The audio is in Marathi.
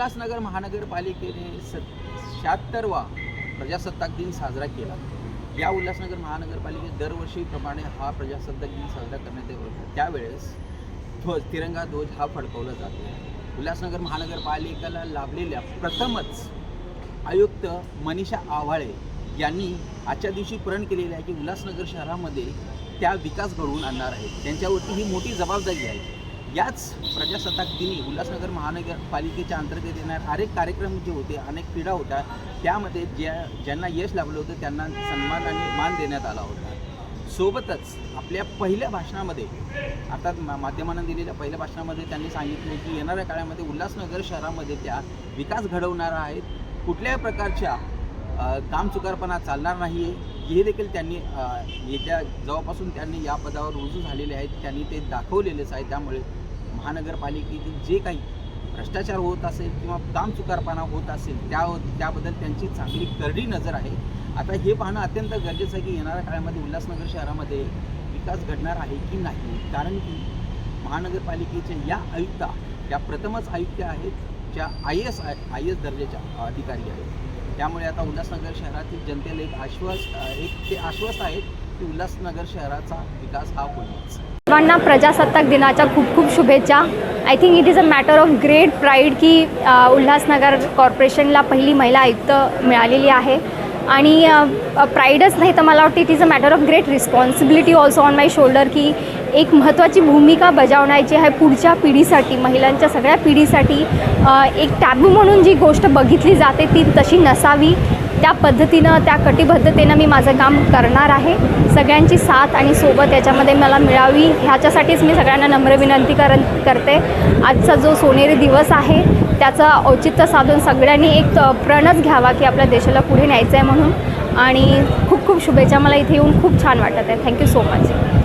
उल्हासनगर महानगरपालिकेने 76वा प्रजासत्ताक दिन साजरा केला। या उल्हासनगर महानगरपालिकेत दरवर्षीप्रमाणे हा प्रजासत्ताक दिन साजरा करण्यात येतो। त्यावेळेस तिरंगा ध्वज हा फडकवला जातो। उल्हासनगर महानगरपालिकेला लाभलेल्या प्रथमच आयुक्त मनीषा आव्हाळे यांनी आजच्या दिवशी प्रण केलेले आहे की उल्हासनगर शहरामध्ये त्या विकास घडवून आणणार आहेत। त्यांच्यावरती ही मोठी जबाबदारी आहे। याच प्रजासत्ताक दिनी उल्हासनगर महानगरपालिकेच्या अंतर्गत येणारे अनेक कार्यक्रम जे होते, अनेक क्रीडा होत्या, त्यामध्ये ज्यांना यश लाभलं होतं त्यांना सन्मान आणि मान देण्यात आला होता। सोबतच आपल्या पहिल्या भाषणामध्ये, अर्थात माध्यमांना दिलेल्या पहिल्या भाषणामध्ये त्यांनी सांगितले की येणाऱ्या काळामध्ये उल्हासनगर शहरामध्ये त्या विकास घडवणार आहेत। कुठल्याही प्रकारच्या कामचुकारपणा चालणार नाही आहे, हे देखील त्यांनी येत्या जेव्हापासून त्यांनी या पदावर रुजू झालेले आहेत त्यांनी ते दाखवलेलेच आहे। त्यामुळे महानगरपालिकेतील जे काही भ्रष्टाचार होत असेल किंवा कामचुकारपणा होत असेल त्याबद्दल त्यांची चांगली करडी नजर आहे। आता हे पाहणं अत्यंत गरजेचं आहे की येणाऱ्या काळामध्ये उल्हासनगर शहरामध्ये विकास घडणार आहे की नाही, कारण की महानगरपालिकेच्या या आयुक्ता या प्रथमच आयुक्त आहेत ज्या IAS दर्जाच्या अधिकारी आहेत। त्यामुळे आता उल्हासनगर शहरातील जनतेला एक आश्वस्त आहेत की उल्हासनगर शहराचा विकास हा होईलच। सर्वांना प्रजासत्ताक दिनाच्या खूप खूप शुभेच्छा। I think it is a matter of great pride की उल्हासनगर कॉर्पोरेशनला पहिली महिला आयुक्त मिळालेली आहे आणि प्राईडच नाही तर मला वाटतं it is a matter of great responsibility also on my shoulder की एक महत्त्वाची भूमिका बजावण्याची आहे पुढच्या पिढीसाठी, महिलांच्या सगळ्या पिढीसाठी। एक टॅबू म्हणून जी गोष्ट बघितली जाते ती तशी नसावी, त्या पद्धतीनं त्या कटिबद्धतेनं मी माझं काम करणार आहे। सगळ्यांची साथ आणि सोबत याच्यामध्ये मला मिळावी ह्याच्यासाठीच मी सगळ्यांना नम्र विनंती करते। आजचा जो सोनेरी दिवस आहे त्याचं औचित्य साधून सगळ्यांनी एक प्रणच घ्यावा की आपल्या देशाला पुढे न्यायचं आहे म्हणून। आणि खूप खूप शुभेच्छा। मला इथे येऊन खूप छान वाटत आहे। Thank you so much.